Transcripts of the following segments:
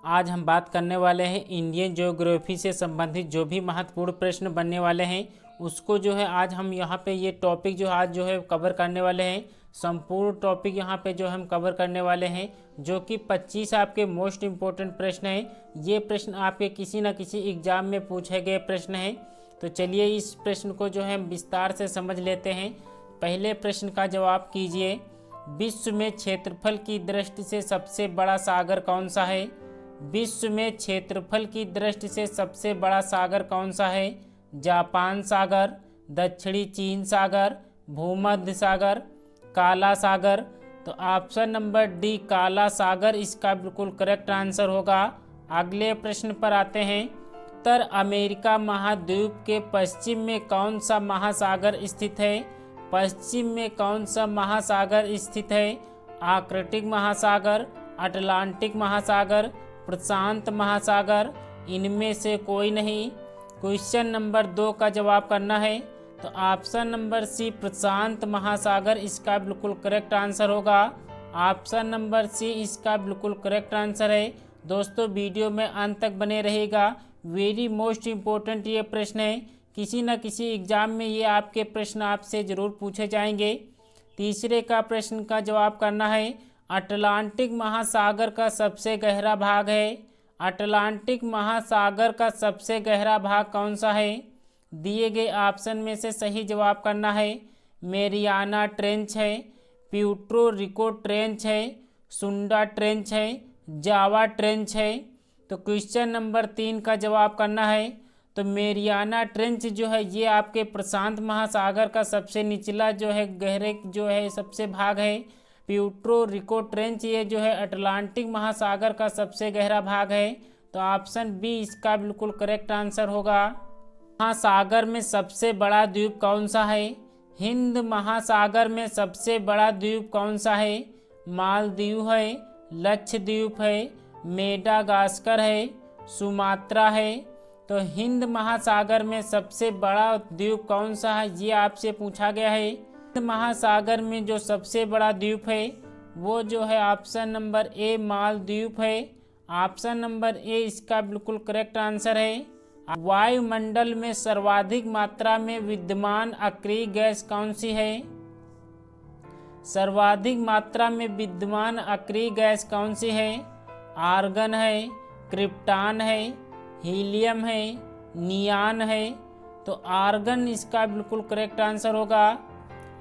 आज हम बात करने वाले हैं इंडियन ज्योग्राफी से संबंधित जो भी महत्वपूर्ण प्रश्न बनने वाले हैं उसको जो है आज हम यहाँ पे ये टॉपिक जो आज जो है कवर करने वाले हैं। संपूर्ण टॉपिक यहाँ पे जो हम कवर करने वाले हैं जो कि 25 आपके मोस्ट इम्पोर्टेंट प्रश्न हैं। ये प्रश्न आपके किसी न किसी एग्जाम में पूछे गए प्रश्न हैं। तो चलिए इस प्रश्न को जो है विस्तार से समझ लेते हैं। पहले प्रश्न का जवाब कीजिए। विश्व में क्षेत्रफल की दृष्टि से सबसे बड़ा सागर कौन सा है? विश्व में क्षेत्रफल की दृष्टि से सबसे बड़ा सागर कौन सा है? जापान सागर, दक्षिणी चीन सागर, भूमध्य सागर, काला सागर। तो ऑप्शन नंबर डी काला सागर इसका बिल्कुल करेक्ट आंसर होगा। अगले प्रश्न पर आते हैं। उत्तर अमेरिका महाद्वीप के पश्चिम में कौन सा महासागर स्थित है? पश्चिम में कौन सा महासागर स्थित है? आर्कटिक महासागर, अटलांटिक महासागर, प्रशांत महासागर, इनमें से कोई नहीं। क्वेश्चन नंबर 2 का जवाब करना है। तो ऑप्शन नंबर सी प्रशांत महासागर इसका बिल्कुल करेक्ट आंसर होगा। ऑप्शन नंबर सी इसका बिल्कुल करेक्ट आंसर है। दोस्तों वीडियो में अंत तक बने रहेगा। वेरी मोस्ट इम्पोर्टेंट ये प्रश्न है। किसी न किसी एग्जाम में ये आपके प्रश्न आपसे ज़रूर पूछे जाएंगे। तीसरे का प्रश्न का जवाब करना है। अटलांटिक महासागर का सबसे गहरा भाग है। अटलांटिक महासागर का सबसे गहरा भाग कौन सा है? दिए गए ऑप्शन में से सही जवाब करना है। मेरियाना ट्रेंच है, प्यूर्टो रिको ट्रेंच है, सुंडा ट्रेंच है, जावा ट्रेंच है। तो क्वेश्चन नंबर 3 का जवाब करना है। तो मेरियाना ट्रेंच जो है ये आपके प्रशांत महासागर का सबसे निचला जो है गहरे जो है सबसे भाग है। प्यूर्टो रिको ट्रेंच ये जो है अटलांटिक महासागर का सबसे गहरा भाग है। तो ऑप्शन बी इसका बिल्कुल करेक्ट आंसर होगा। महासागर में सबसे बड़ा द्वीप कौन सा है? हिंद महासागर में सबसे बड़ा द्वीप कौन सा है? मालदीव है, लक्षद्वीप है, मेडागास्कर है, सुमात्रा है। तो हिंद महासागर में सबसे बड़ा द्वीप कौन सा है ये आपसे पूछा गया है। हिंद महासागर में जो सबसे बड़ा द्वीप है वो जो है ऑप्शन नंबर ए मालदीव है। ऑप्शन नंबर ए इसका बिल्कुल करेक्ट आंसर है। वायुमंडल में सर्वाधिक मात्रा में विद्यमान अक्रिय गैस कौन सी है? सर्वाधिक मात्रा में विद्यमान अक्रिय गैस कौन सी है? आर्गन है, क्रिप्टॉन है, हीलियम है, नियान है। तो आर्गन इसका बिल्कुल करेक्ट आंसर होगा।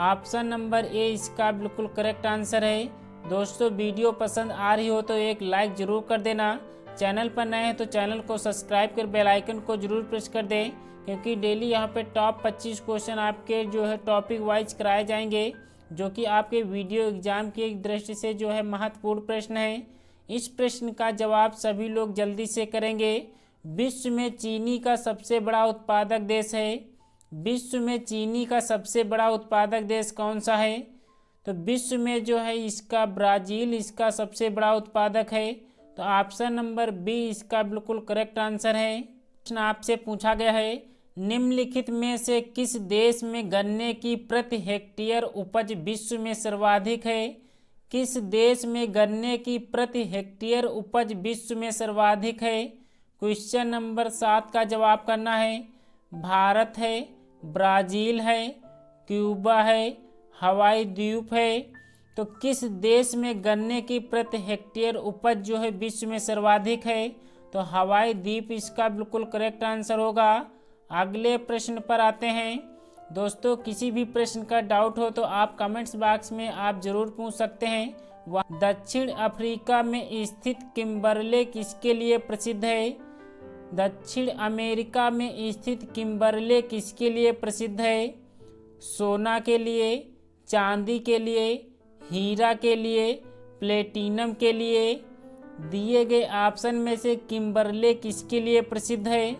ऑप्शन नंबर ए इसका बिल्कुल करेक्ट आंसर है। दोस्तों वीडियो पसंद आ रही हो तो एक लाइक ज़रूर कर देना। चैनल पर नए हैं तो चैनल को सब्सक्राइब कर बेल आइकन को जरूर प्रेस कर दें, क्योंकि डेली यहाँ पे टॉप 25 क्वेश्चन आपके जो है टॉपिक वाइज कराए जाएंगे जो कि आपके वीडियो एग्जाम की दृष्टि से जो है महत्वपूर्ण प्रश्न है। इस प्रश्न का जवाब सभी लोग जल्दी से करेंगे। विश्व में चीनी का सबसे बड़ा उत्पादक देश है। विश्व में चीनी का सबसे बड़ा उत्पादक देश कौन सा है? तो विश्व में जो है इसका ब्राज़ील इसका सबसे बड़ा उत्पादक है। तो ऑप्शन नंबर बी इसका बिल्कुल करेक्ट आंसर है। प्रश्न आपसे पूछा गया है निम्नलिखित में से किस देश में गन्ने की प्रति हेक्टेयर उपज विश्व में सर्वाधिक है? किस देश में गन्ने की प्रति हेक्टेयर उपज विश्व में सर्वाधिक है? क्वेश्चन नंबर 7 का जवाब करना है। भारत है, ब्राज़ील है, क्यूबा है, हवाई द्वीप है। तो किस देश में गन्ने की प्रति हेक्टेयर उपज जो है विश्व में सर्वाधिक है? तो हवाई द्वीप इसका बिल्कुल करेक्ट आंसर होगा। अगले प्रश्न पर आते हैं। दोस्तों किसी भी प्रश्न का डाउट हो तो आप कमेंट्स बॉक्स में आप ज़रूर पूछ सकते हैं। दक्षिण अफ्रीका में स्थित किम्बरले किसके लिए प्रसिद्ध है? दक्षिण अमेरिका में स्थित किम्बरले किसके लिए प्रसिद्ध है? सोना के लिए, चांदी के लिए, हीरा के लिए, प्लेटिनम के लिए। दिए गए ऑप्शन में से किम्बरले किसके लिए प्रसिद्ध है?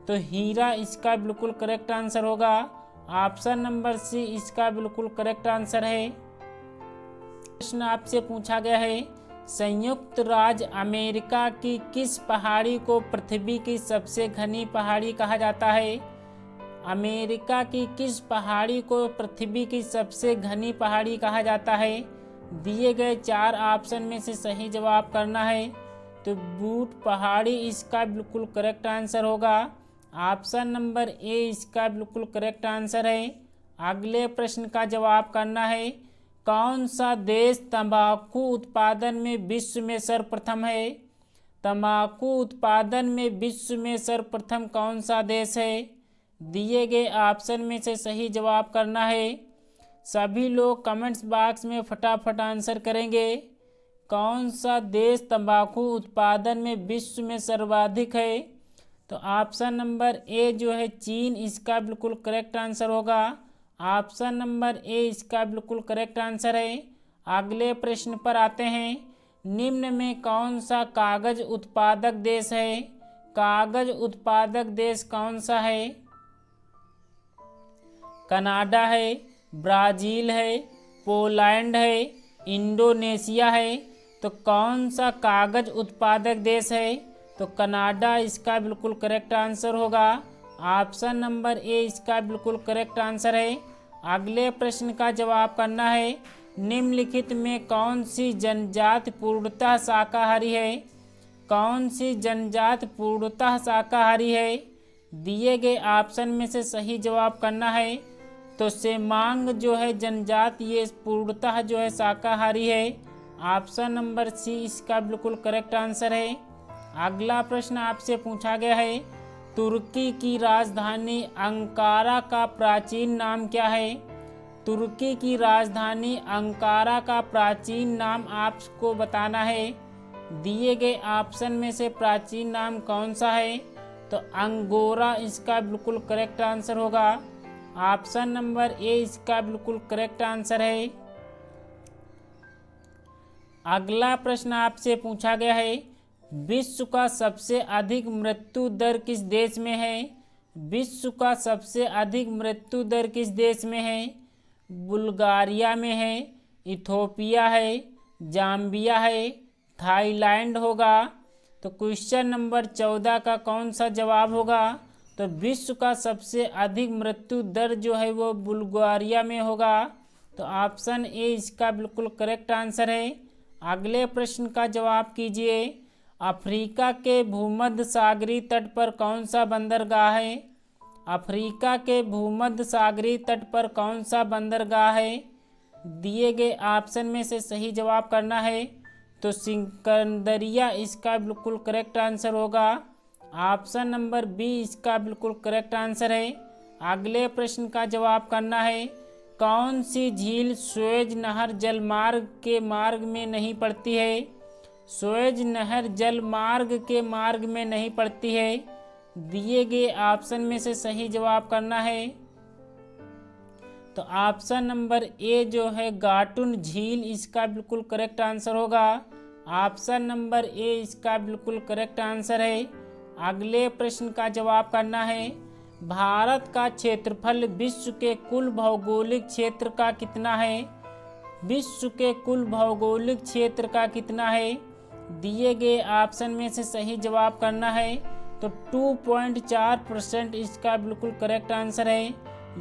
तो हीरा इसका बिल्कुल करेक्ट आंसर होगा। ऑप्शन नंबर सी इसका बिल्कुल करेक्ट आंसर है। प्रश्न आपसे पूछा गया है संयुक्त राज्य अमेरिका की किस पहाड़ी को पृथ्वी की सबसे घनी पहाड़ी कहा जाता है? अमेरिका की किस पहाड़ी को पृथ्वी की सबसे घनी पहाड़ी कहा जाता है? दिए गए 4 ऑप्शन में से सही जवाब करना है। तो बूट पहाड़ी इसका बिल्कुल करेक्ट आंसर होगा। ऑप्शन नंबर ए इसका बिल्कुल करेक्ट आंसर है। अगले प्रश्न का जवाब करना है, कौन सा देश तंबाकू उत्पादन में विश्व में सर्वप्रथम है? तंबाकू उत्पादन में विश्व में सर्वप्रथम कौन सा देश है? दिए गए ऑप्शन में से सही जवाब करना है। सभी लोग कमेंट्स बॉक्स में फटाफट आंसर करेंगे। कौन सा देश तंबाकू उत्पादन में विश्व में सर्वाधिक है? तो ऑप्शन नंबर ए जो है चीन इसका बिल्कुल करेक्ट आंसर होगा। ऑप्शन नंबर ए इसका बिल्कुल करेक्ट आंसर है। अगले प्रश्न पर आते हैं, निम्न में कौन सा कागज उत्पादक देश है? कागज उत्पादक देश कौन सा है? कनाडा है, ब्राज़ील है, पोलैंड है, इंडोनेशिया है। तो कौन सा कागज उत्पादक देश है? तो कनाडा इसका बिल्कुल करेक्ट आंसर होगा। ऑप्शन नंबर ए इसका बिल्कुल करेक्ट आंसर है। अगले प्रश्न का जवाब करना है, निम्नलिखित में कौन सी जनजाति पूर्णतः शाकाहारी है? कौन सी जनजाति पूर्णतः शाकाहारी है? दिए गए ऑप्शन में से सही जवाब करना है। तो सेमांग जो है जनजाति ये पूर्णतः जो है शाकाहारी है। ऑप्शन नंबर सी इसका बिल्कुल करेक्ट आंसर है। अगला प्रश्न आपसे पूछा गया है, तुर्की की राजधानी अंकारा का प्राचीन नाम क्या है? तुर्की की राजधानी अंकारा का प्राचीन नाम आपको बताना है। दिए गए ऑप्शन में से प्राचीन नाम कौन सा है? तो अंगोरा इसका बिल्कुल करेक्ट आंसर होगा। ऑप्शन नंबर ए इसका बिल्कुल करेक्ट आंसर है। अगला प्रश्न आपसे पूछा गया है, विश्व का सबसे अधिक मृत्यु दर किस देश में है? विश्व का सबसे अधिक मृत्यु दर किस देश में है? बुल्गारिया में है, इथोपिया है, जाम्बिया है, थाईलैंड होगा। तो क्वेश्चन नंबर 14 का कौन सा जवाब होगा? तो विश्व का सबसे अधिक मृत्यु दर जो है वो बुल्गारिया में होगा। तो ऑप्शन ए इसका बिल्कुल करेक्ट आंसर है। अगले प्रश्न का जवाब कीजिए, अफ्रीका के भूमध्य सागरीय तट पर कौन सा बंदरगाह है? अफ्रीका के भूमध्य सागरीय तट पर कौन सा बंदरगाह है? दिए गए ऑप्शन में से सही जवाब करना है। तो सिकंदरिया इसका बिल्कुल करेक्ट आंसर होगा। ऑप्शन नंबर बी इसका बिल्कुल करेक्ट आंसर है। अगले प्रश्न का जवाब करना है, कौन सी झील सुएज नहर जलमार्ग के मार्ग में नहीं पड़ती है? सुएज नहर जलमार्ग के मार्ग में नहीं पड़ती है। दिए गए ऑप्शन में से सही जवाब करना है। तो ऑप्शन नंबर ए जो है गाटुन झील इसका बिल्कुल करेक्ट आंसर होगा। ऑप्शन नंबर ए इसका बिल्कुल करेक्ट आंसर है। अगले प्रश्न का जवाब करना है, भारत का क्षेत्रफल विश्व के कुल भौगोलिक क्षेत्र का कितना है? विश्व के कुल भौगोलिक क्षेत्र का कितना है? दिए गए ऑप्शन में से सही जवाब करना है। तो 2.4% इसका बिल्कुल करेक्ट आंसर है।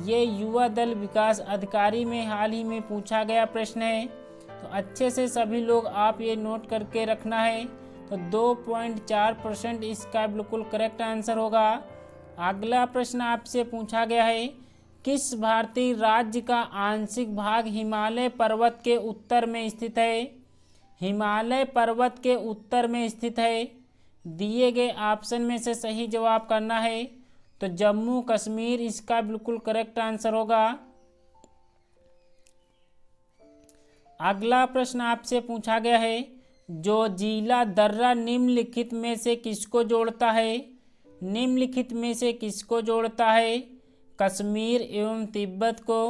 ये युवा दल विकास अधिकारी में हाल ही में पूछा गया प्रश्न है, तो अच्छे से सभी लोग आप ये नोट करके रखना है। तो 2.4% इसका बिल्कुल करेक्ट आंसर होगा। अगला प्रश्न आपसे पूछा गया है, किस भारतीय राज्य का आंशिक भाग हिमालय पर्वत के उत्तर में स्थित है? हिमालय पर्वत के उत्तर में स्थित है। दिए गए ऑप्शन में से सही जवाब करना है। तो जम्मू कश्मीर इसका बिल्कुल करेक्ट आंसर होगा। अगला प्रश्न आपसे पूछा गया है, जोजिला दर्रा निम्नलिखित में से किसको जोड़ता है? निम्नलिखित में से किसको जोड़ता है? कश्मीर एवं तिब्बत को,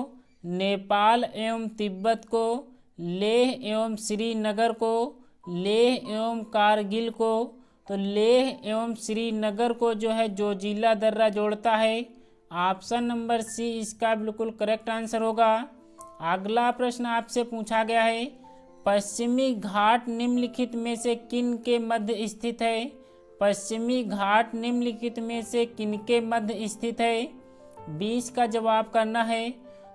नेपाल एवं तिब्बत को, लेह एवं श्रीनगर को, लेह एवं कारगिल को। तो लेह एवं श्रीनगर को जो है जोजिला दर्रा जोड़ता है। ऑप्शन नंबर सी इसका बिल्कुल करेक्ट आंसर होगा। अगला प्रश्न आपसे पूछा गया है, पश्चिमी घाट निम्नलिखित में से किन के मध्य स्थित है? पश्चिमी घाट निम्नलिखित में से किन के मध्य स्थित है? 20 का जवाब करना है।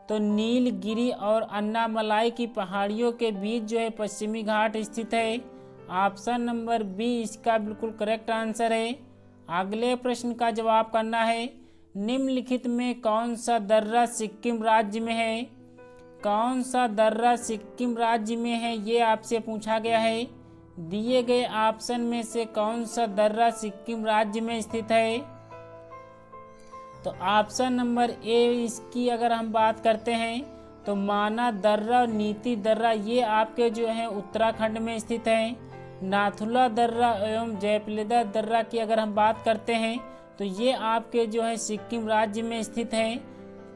तो नीलगिरी और अन्नामलाई की पहाड़ियों के बीच जो है पश्चिमी घाट स्थित है। ऑप्शन नंबर बी इसका बिल्कुल करेक्ट आंसर है। अगले प्रश्न का जवाब करना है, निम्नलिखित में कौन सा दर्रा सिक्किम राज्य में है? कौन सा दर्रा सिक्किम राज्य में है, ये आपसे पूछा गया है। दिए गए ऑप्शन में से कौन सा दर्रा सिक्किम राज्य में स्थित है? तो ऑप्शन नंबर ए इसकी अगर हम बात करते हैं तो माना दर्रा और नीति दर्रा ये आपके जो है उत्तराखंड में स्थित है। नाथुला दर्रा एवं जयप्रदा दर्रा की अगर हम बात करते हैं तो ये आपके जो है सिक्किम राज्य में स्थित है।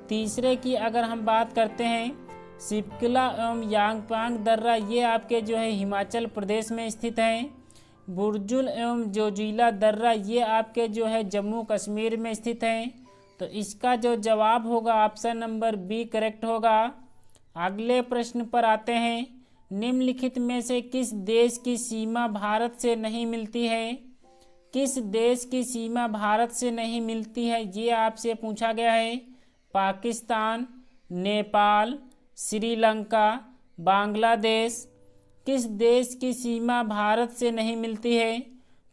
तीसरे की अगर हम बात करते हैं सिपकिला एवं यांगपांग दर्रा ये आपके जो है हिमाचल प्रदेश में स्थित है। बुरजुल एवं जोजिला दर्रा ये आपके जो है जम्मू कश्मीर में स्थित है। तो इसका जो जवाब होगा ऑप्शन नंबर बी करेक्ट होगा। अगले प्रश्न पर आते हैं, निम्नलिखित में से किस देश की सीमा भारत से नहीं मिलती है? किस देश की सीमा भारत से नहीं मिलती है, ये आपसे पूछा गया है। पाकिस्तान, नेपाल, श्रीलंका, बांग्लादेश। किस देश की सीमा भारत से नहीं मिलती है?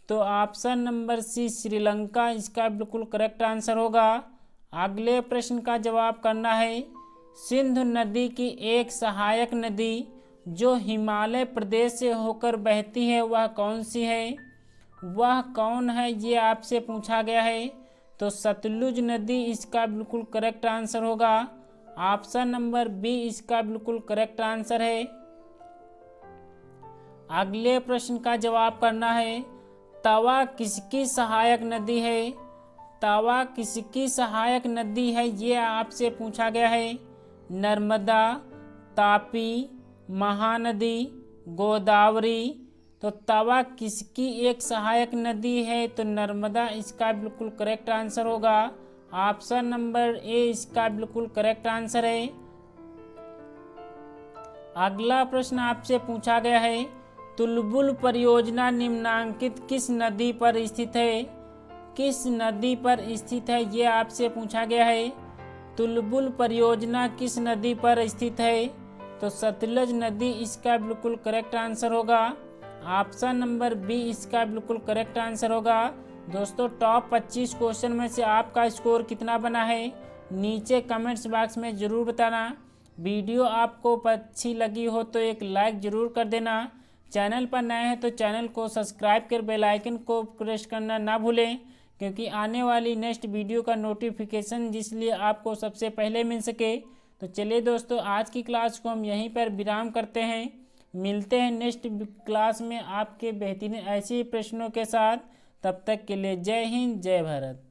तो ऑप्शन नंबर सी श्रीलंका इसका बिल्कुल करेक्ट आंसर होगा। अगले प्रश्न का जवाब करना है, सिंधु नदी की एक सहायक नदी जो हिमालय प्रदेश से होकर बहती है वह कौन सी है? वह कौन है, ये आपसे पूछा गया है। तो सतलुज नदी इसका बिल्कुल करेक्ट आंसर होगा। ऑप्शन नंबर बी इसका बिल्कुल करेक्ट आंसर है। अगले प्रश्न का जवाब करना है, तवा किसकी सहायक नदी है? तवा किसकी सहायक नदी है, ये आपसे पूछा गया है। नर्मदा, तापी, महानदी, गोदावरी। तो तवा किसकी एक सहायक नदी है? तो नर्मदा इसका बिल्कुल करेक्ट आंसर होगा। ऑप्शन नंबर ए इसका बिल्कुल करेक्ट आंसर है। अगला प्रश्न आपसे पूछा गया है, तुलबुल परियोजना निम्नांकित किस नदी पर स्थित है? किस नदी पर स्थित है, ये आपसे पूछा गया है। तुलबुल परियोजना किस नदी पर स्थित है? तो सतलज नदी इसका बिल्कुल करेक्ट आंसर होगा। ऑप्शन नंबर बी इसका बिल्कुल करेक्ट आंसर होगा। दोस्तों टॉप 25 क्वेश्चन में से आपका स्कोर कितना बना है नीचे कमेंट्स बॉक्स में ज़रूर बताना। वीडियो आपको अच्छी लगी हो तो एक लाइक ज़रूर कर देना। चैनल पर नए हैं तो चैनल को सब्सक्राइब कर बेल आइकन को प्रेस करना ना भूलें, क्योंकि आने वाली नेक्स्ट वीडियो का नोटिफिकेशन जिसलिए आपको सबसे पहले मिल सके। तो चलिए दोस्तों आज की क्लास को हम यहीं पर विराम करते हैं। मिलते हैं नेक्स्ट क्लास में आपके बेहतरीन ऐसे ही प्रश्नों के साथ। तब तक के लिए जय हिंद, जय भारत।